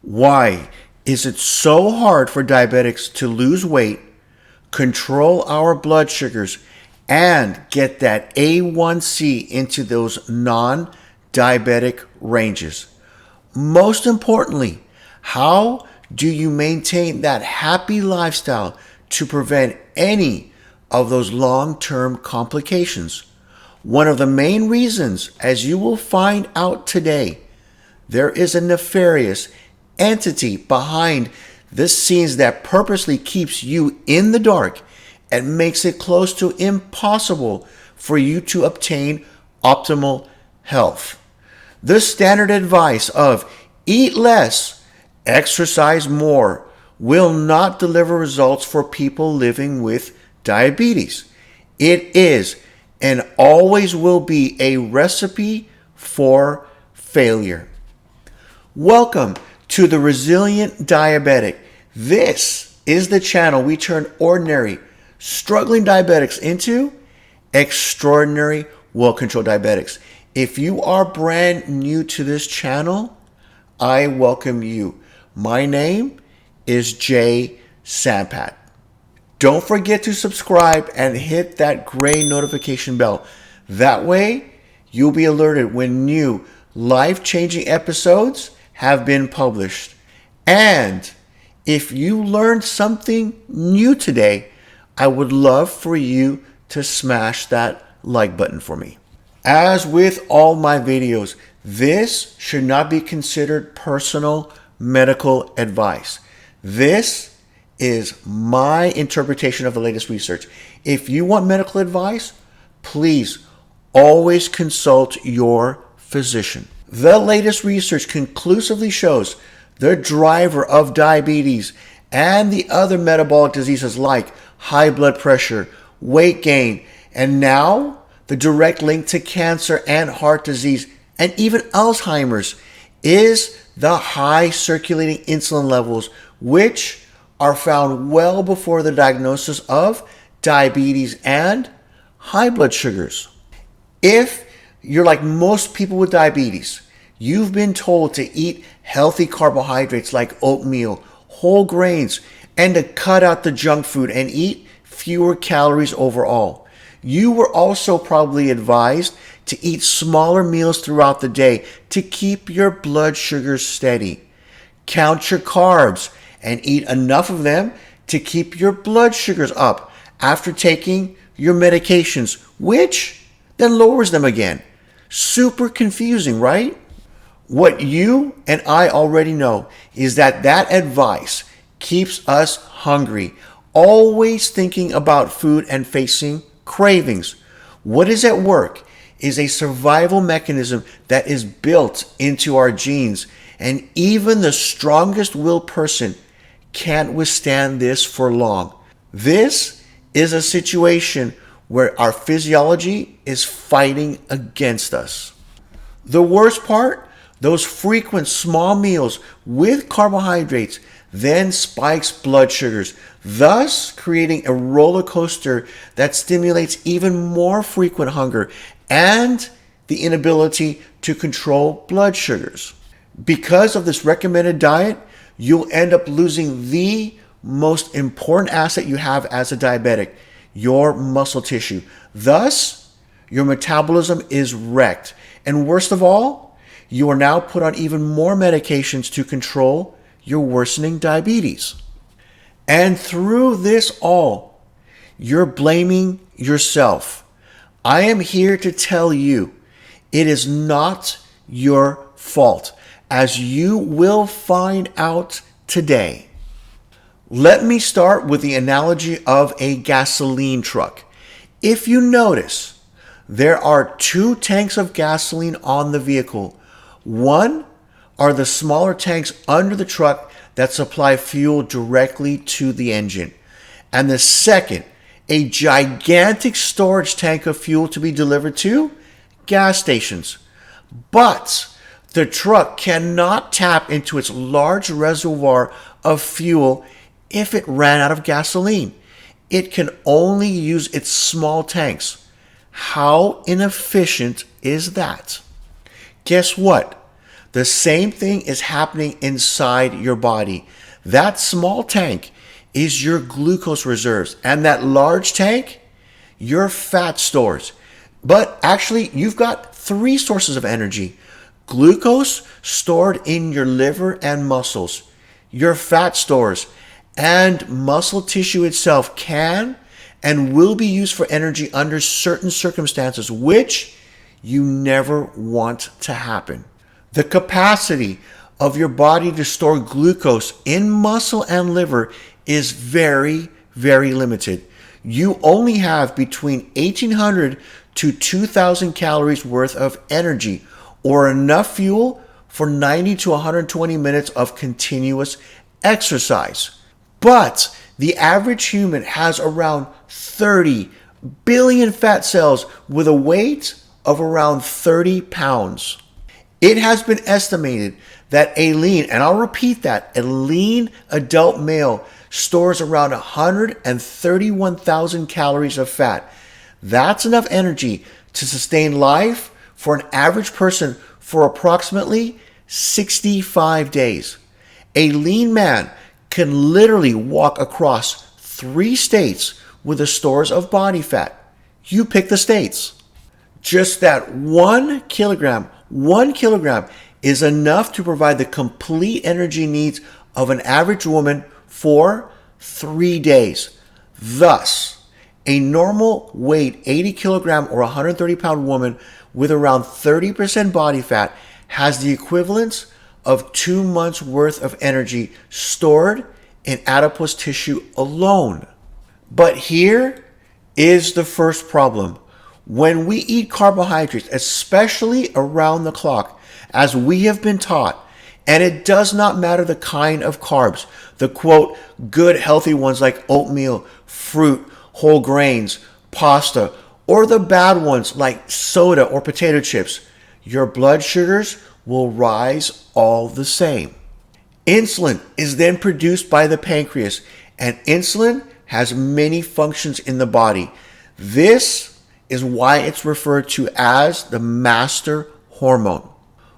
Why is it so hard for diabetics to lose weight, control our blood sugars, and get that A1C into those non-diabetic ranges? Most importantly, how do you maintain that happy lifestyle to prevent any of those long-term complications? One of the main reasons, as you will find out today, there is a nefarious entity behind the scenes that purposely keeps you in the dark and makes it close to impossible for you to obtain optimal health. The standard advice of eat less, exercise more will not deliver results for people living with diabetes. It is and always will be a recipe for failure. Welcome to the Resilient Diabetic. This is the channel we turn ordinary, struggling diabetics into extraordinary, well-controlled diabetics. If you are brand new to this channel, I welcome you. My name is Jay Sampat. Don't forget to subscribe and hit that gray notification bell. That way, you'll be alerted when new life-changing episodes have been published. And if you learned something new today, I would love for you to smash that like button for me. As with all my videos, this should not be considered personal medical advice. This is my interpretation of the latest research. If you want medical advice, please always consult your physician. The latest research conclusively shows the driver of diabetes and the other metabolic diseases like high blood pressure, weight gain, and now the direct link to cancer and heart disease and even Alzheimer's is the high circulating insulin levels, which are found well before the diagnosis of diabetes and high blood sugars. If you're like most people with diabetes, you've been told to eat healthy carbohydrates like oatmeal, whole grains, and to cut out the junk food and eat fewer calories overall. You were also probably advised to eat smaller meals throughout the day to keep your blood sugars steady. Count your carbs and eat enough of them to keep your blood sugars up after taking your medications, which then lowers them again. Super confusing, right? What you and I already know is that advice keeps us hungry, always thinking about food and facing cravings. What is at work is a survival mechanism that is built into our genes, and even the strongest willed person can't withstand this for long. This is a situation where our physiology is fighting against us. The worst part, those frequent small meals with carbohydrates then spikes blood sugars, thus creating a roller coaster that stimulates even more frequent hunger and the inability to control blood sugars. Because of this recommended diet, you'll end up losing the most important asset you have as a diabetic, your muscle tissue. Thus, your metabolism is wrecked. And worst of all, you are now put on even more medications to control your worsening diabetes. And through this all, you're blaming yourself. I am here to tell you it is not your fault, as you will find out today. Let me start with the analogy of a gasoline truck. If you notice, there are two tanks of gasoline on the vehicle. One are the smaller tanks under the truck that supply fuel directly to the engine. And the second, a gigantic storage tank of fuel to be delivered to gas stations. But the truck cannot tap into its large reservoir of fuel if it ran out of gasoline. It can only use its small tanks. How inefficient is that? Guess what? The same thing is happening inside your body. That small tank is your glucose reserves, and that large tank, your fat stores. But actually, you've got three sources of energy. Glucose stored in your liver and muscles, your fat stores, and muscle tissue itself can and will be used for energy under certain circumstances, which you never want to happen. The capacity of your body to store glucose in muscle and liver is very, very limited. You only have between 1,800 to 2,000 calories worth of energy, or enough fuel for 90 to 120 minutes of continuous exercise. But the average human has around 30 billion fat cells with a weight of around 30 pounds. It has been estimated that a lean, and I'll repeat that, a lean adult male stores around 131,000 calories of fat. That's enough energy to sustain life for an average person for approximately 65 days. A lean man can literally walk across 3 states with the stores of body fat. You pick the states. Just that 1 kilogram is enough to provide the complete energy needs of an average woman for 3 days. Thus, a normal weight 80 kilogram or 130 pound woman with around 30% body fat has the equivalent of 2 months worth of energy stored in adipose tissue alone. But here is the first problem. When we eat carbohydrates, especially around the clock, as we have been taught, and it does not matter the kind of carbs, the quote, good healthy ones like oatmeal, fruit, whole grains, pasta, or the bad ones like soda or potato chips, your blood sugars will rise all the same. Insulin is then produced by the pancreas, and insulin has many functions in the body. This is why it's referred to as the master hormone.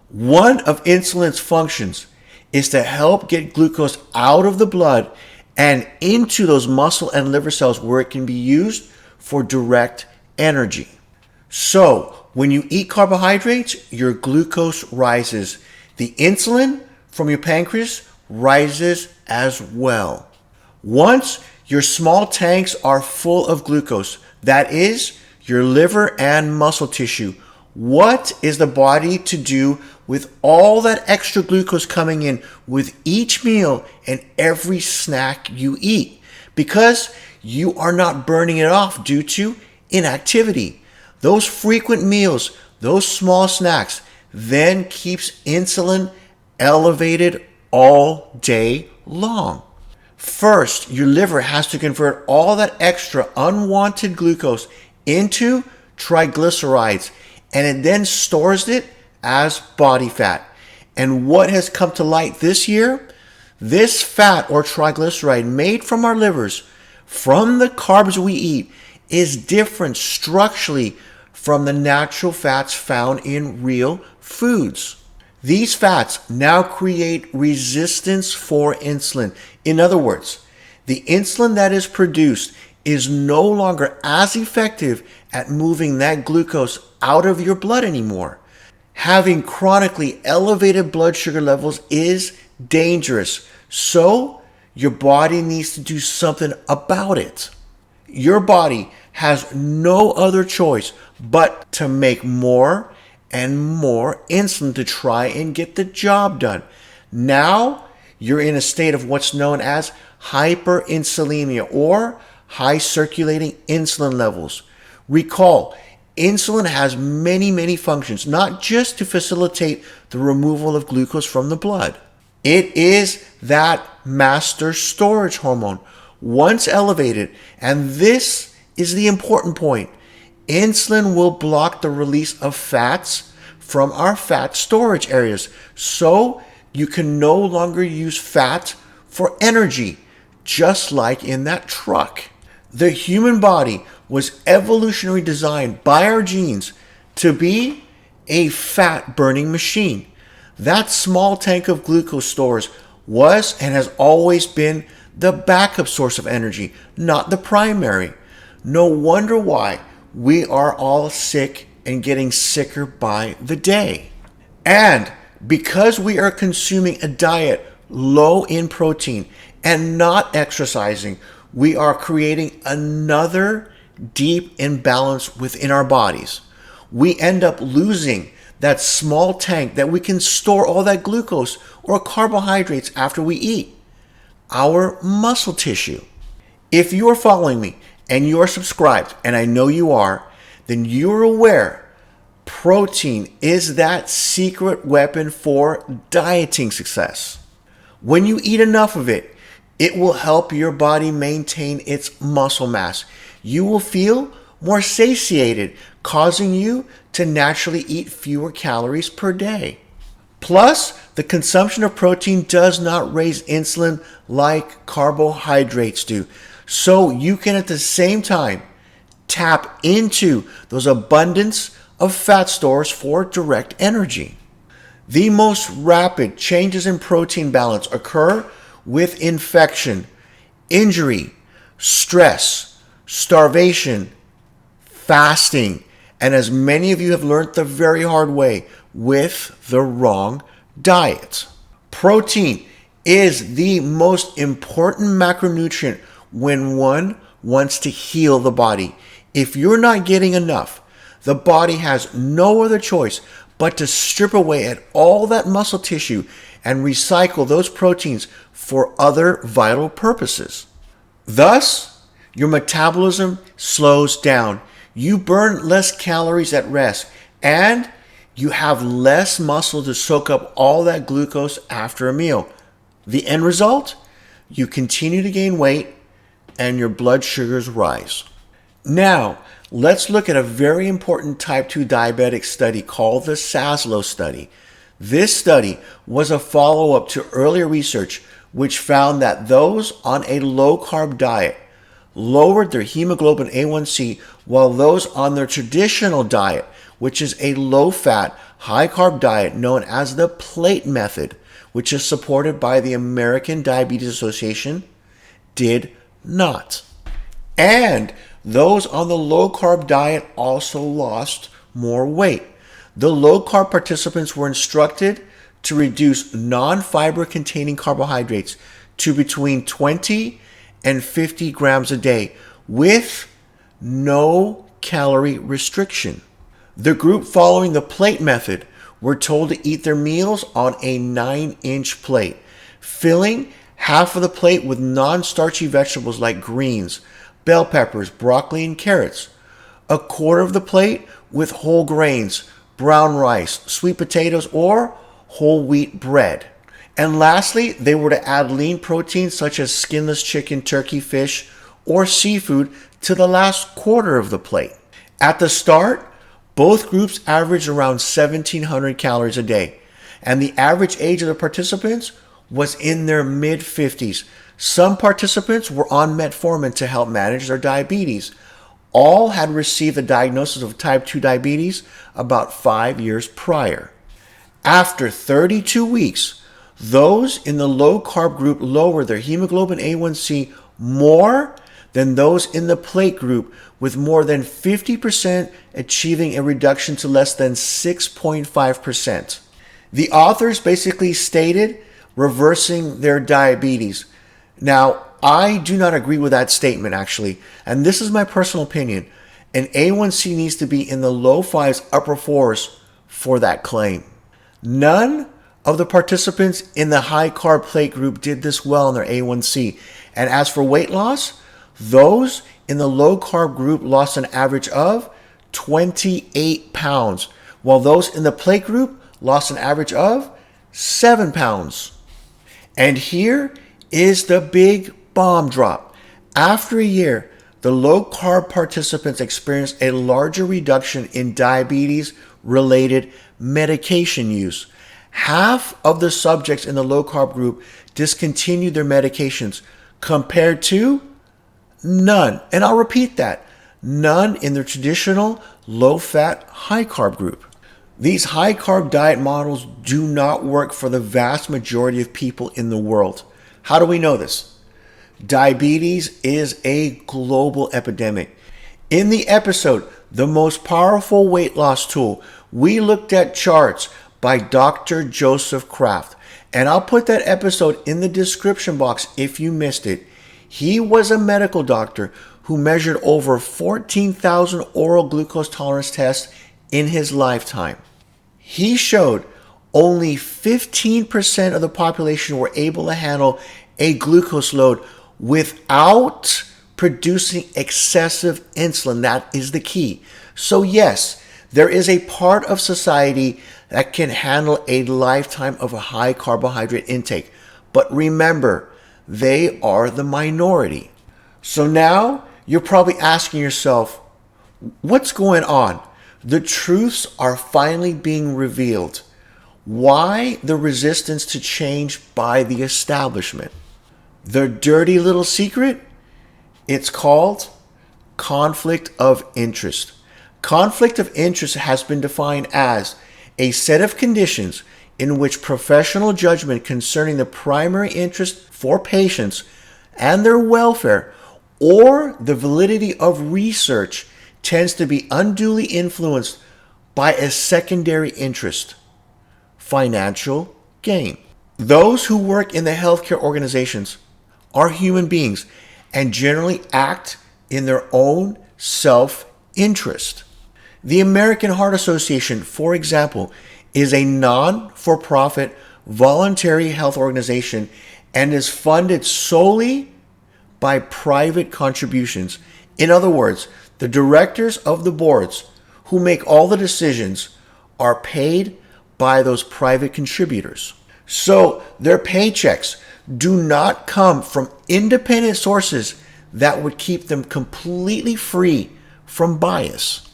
One of insulin's functions is to help get glucose out of the blood and into those muscle and liver cells where it can be used for direct energy. So, when you eat carbohydrates, your glucose rises. The insulin from your pancreas rises as well. Once your small tanks are full of glucose, that is, your liver and muscle tissue, what is the body to do with all that extra glucose coming in with each meal and every snack you eat? Because you are not burning it off due to inactivity. Those frequent meals, those small snacks, then keeps insulin elevated all day long. First, your liver has to convert all that extra unwanted glucose into triglycerides, and it then stores it as body fat. And what has come to light this year? This fat or triglyceride made from our livers, from the carbs we eat, is different structurally from the natural fats found in real foods. These fats now create resistance for insulin. In other words, the insulin that is produced is no longer as effective at moving that glucose out of your blood anymore. Having chronically elevated blood sugar levels is dangerous, so your body needs to do something about it. Your body has no other choice but to make more and more insulin to try and get the job done. Now, you're in a state of what's known as hyperinsulinemia or high circulating insulin levels. Recall, insulin has many functions, not just to facilitate the removal of glucose from the blood. It is that master storage hormone. Once elevated, and this is the important point, insulin will block the release of fats from our fat storage areas, so you can no longer use fat for energy, just like in that truck. The human body was evolutionarily designed by our genes to be a fat burning machine. That small tank of glucose stores was and has always been the backup source of energy, not the primary. No wonder why we are all sick and getting sicker by the day. And because we are consuming a diet low in protein and not exercising, we are creating another deep imbalance within our bodies. We end up losing that small tank that we can store all that glucose or carbohydrates after we eat, our muscle tissue. If you are following me and you are subscribed, and I know you are, then you're aware protein is that secret weapon for dieting success. When you eat enough of it, it will help your body maintain its muscle mass. You will feel more satiated, causing you to naturally eat fewer calories per day. Plus, the consumption of protein does not raise insulin like carbohydrates do. So you can at the same time tap into those abundance of fat stores for direct energy. The most rapid changes in protein balance occur with infection, injury, stress, starvation, fasting, and as many of you have learned the very hard way, with the wrong diet. Protein is the most important macronutrient when one wants to heal the body. If you're not getting enough, the body has no other choice but to strip away at all that muscle tissue and recycle those proteins for other vital purposes. Thus, your metabolism slows down. You burn less calories at rest, and you have less muscle to soak up all that glucose after a meal. The end result? You continue to gain weight and your blood sugars rise. Now, let's look at a very important type 2 diabetic study called the Saslow Study. This study was a follow-up to earlier research which found that those on a low-carb diet lowered their hemoglobin A1C, while those on their traditional diet, which is a low-fat, high-carb diet known as the plate method, which is supported by the American Diabetes Association, did not. And those on the low-carb diet also lost more weight. The low-carb participants were instructed to reduce non-fiber containing carbohydrates to between 20 and 50 grams a day with no calorie restriction. The group following the plate method were told to eat their meals on a 9-inch plate, filling half of the plate with non-starchy vegetables like greens, bell peppers, broccoli, and carrots, a quarter of the plate with whole grains, brown rice, sweet potatoes, or whole wheat bread. And lastly, they were to add lean proteins such as skinless chicken, turkey, fish, or seafood to the last quarter of the plate. At the start, both groups averaged around 1,700 calories a day, and the average age of the participants was in their mid-50s. Some participants were on metformin to help manage their diabetes. All had received a diagnosis of type 2 diabetes about 5 years prior. After 32 weeks, those in the low-carb group lowered their hemoglobin A1C more than those in the plate group, with more than 50% achieving a reduction to less than 6.5%. The authors basically stated reversing their diabetes. Now, I do not agree with that statement, actually, and this is my personal opinion. An A1C needs to be in the low 5s, upper 4s for that claim. None of the participants in the high-carb plate group did this well in their A1C. And as for weight loss, those in the low-carb group lost an average of 28 pounds, while those in the plate group lost an average of 7 pounds. And here is the big bomb drop. After a year, the low-carb participants experienced a larger reduction in diabetes-related medication use. Half of the subjects in the low-carb group discontinued their medications compared to none. And I'll repeat that. None in the traditional low-fat, high-carb group. These high-carb diet models do not work for the vast majority of people in the world. How do we know this? Diabetes is a global epidemic. In the episode, The Most Powerful Weight Loss Tool, we looked at charts by Dr. Joseph Kraft. And I'll put that episode in the description box if you missed it. He was a medical doctor who measured over 14,000 oral glucose tolerance tests in his lifetime. He showed only 15% of the population were able to handle a glucose load without producing excessive insulin. That is the key. So yes, there is a part of society that can handle a lifetime of a high carbohydrate intake. But remember, they are the minority. So now you're probably asking yourself, what's going on? The truths are finally being revealed. Why the resistance to change by the establishment? The dirty little secret? It's called conflict of interest. Conflict of interest has been defined as a set of conditions in which professional judgment concerning the primary interest for patients and their welfare or the validity of research tends to be unduly influenced by a secondary interest, financial gain. Those who work in the healthcare organizations are human beings and generally act in their own self-interest. The American Heart Association, for example, is a non-for-profit voluntary health organization and is funded solely by private contributions. In other words, the directors of the boards who make all the decisions are paid by those private contributors. So their paychecks do not come from independent sources that would keep them completely free from bias.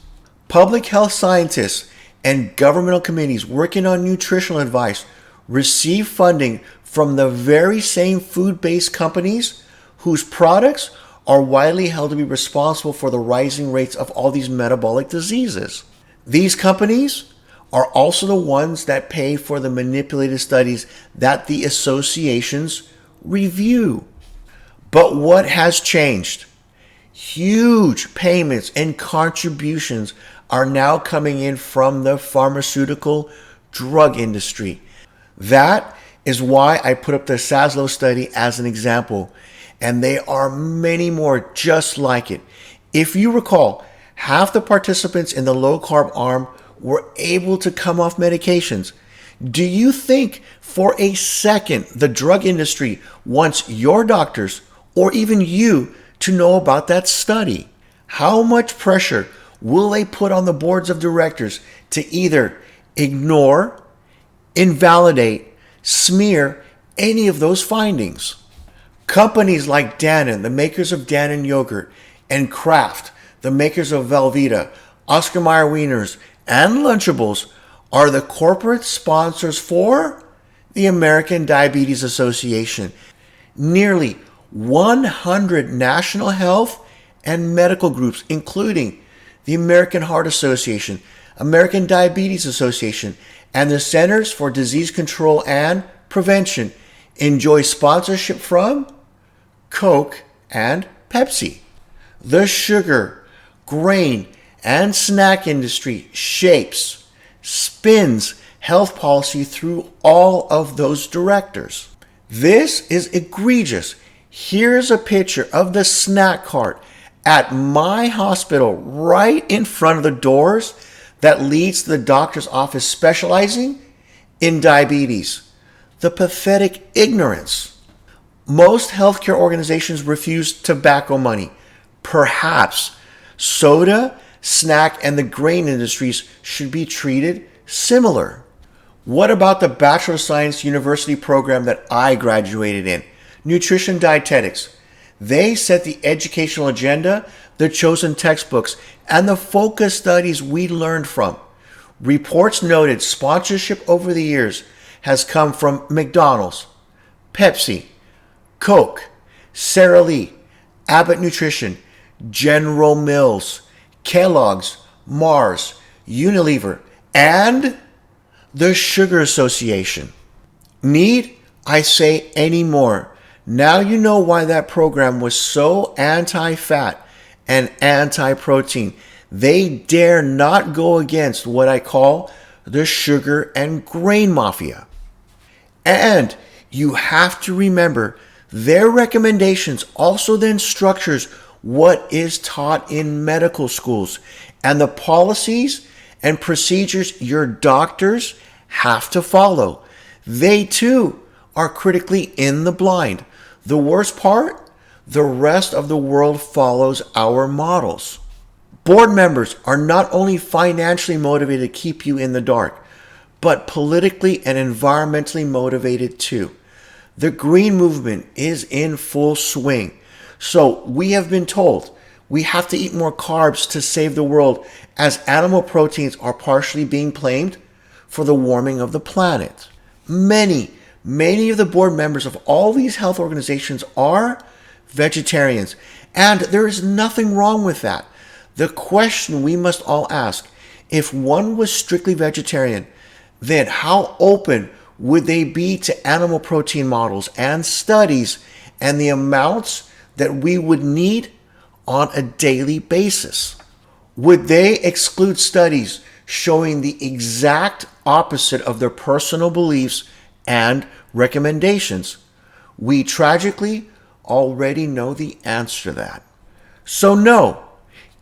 Public health scientists and governmental committees working on nutritional advice receive funding from the very same food-based companies whose products are widely held to be responsible for the rising rates of all these metabolic diseases. These companies are also the ones that pay for the manipulated studies that the associations review. But what has changed? Huge payments and contributions are now coming in from the pharmaceutical drug industry. That is why I put up the Saslow study as an example. And there are many more just like it. If you recall, half the participants in the low-carb arm were able to come off medications. Do you think for a second the drug industry wants your doctors or even you to know about that study? How much pressure will they put on the boards of directors to either ignore, invalidate, smear any of those findings? Companies like Dannon, the makers of Dannon yogurt, and Kraft, the makers of Velveeta, Oscar Mayer Wieners, and Lunchables are the corporate sponsors for the American Diabetes Association. Nearly 100 national health and medical groups, including the American Heart Association, American Diabetes Association, and the Centers for Disease Control and Prevention, enjoy sponsorship from Coke and Pepsi. The sugar, grain, and snack industry shapes, spins health policy through all of those directors. This is egregious. Here's a picture of the snack cart at my hospital right in front of the doors that leads to the doctor's office specializing in diabetes. The pathetic ignorance. Most healthcare organizations refuse tobacco money. Perhaps soda, snack, and the grain industries should be treated similar. What about the Bachelor of Science University program that I graduated in? Nutrition Dietetics. They set the educational agenda, the chosen textbooks, and the focus studies we learned from. Reports noted sponsorship over the years has come from McDonald's, Pepsi, Coke, Sara Lee, Abbott Nutrition, General Mills, Kellogg's, Mars, Unilever, and the Sugar Association. Need I say any more? Now you know why that program was so anti-fat and anti-protein. They dare not go against what I call the sugar and grain mafia. And you have to remember, their recommendations also then structures what is taught in medical schools and the policies and procedures your doctors have to follow. They too are critically in the blind. The worst part, the rest of the world follows our models. Board members are not only financially motivated to keep you in the dark, but politically and environmentally motivated too. The green movement is in full swing. So we have been told we have to eat more carbs to save the world, as animal proteins are partially being blamed for the warming of the planet. Many of the board members of all these health organizations are vegetarians, and there is nothing wrong with that. The question we must all ask, if one was strictly vegetarian, then how open would they be to animal protein models and studies and the amounts that we would need on a daily basis? Would they exclude studies showing the exact opposite of their personal beliefs and recommendations? We tragically already know the answer to that. So no,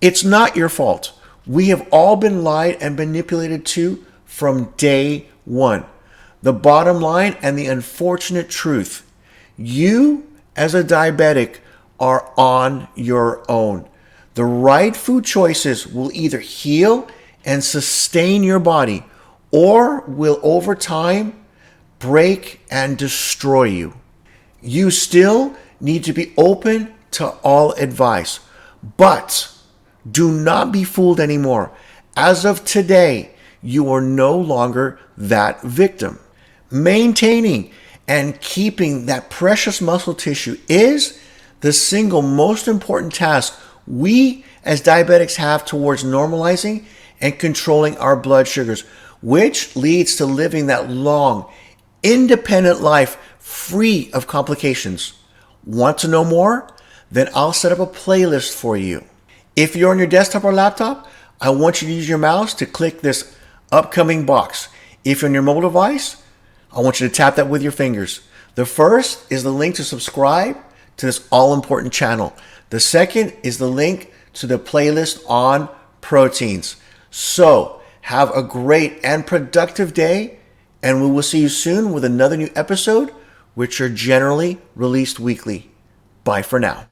it's not your fault. We have all been lied and manipulated to from day one. The bottom line and the unfortunate truth: you as a diabetic are on your own. The right food choices will either heal and sustain your body, or will over time break and destroy you. You still need to be open to all advice, but do not be fooled anymore. As of today, you are no longer that victim. Maintaining and keeping that precious muscle tissue is the single most important task we as diabetics have towards normalizing and controlling our blood sugars, which leads to living that long, independent life free of complications. Want to know more? Then I'll set up a playlist for you. If you're on your desktop or laptop, I want you to use your mouse to click this upcoming box. If you're on your mobile device, I want you to tap that with your fingers. The first is the link to subscribe to this all-important channel. The second is the link to the playlist on proteins. So, have a great and productive day, and we will see you soon with another new episode, which are generally released weekly. Bye for now.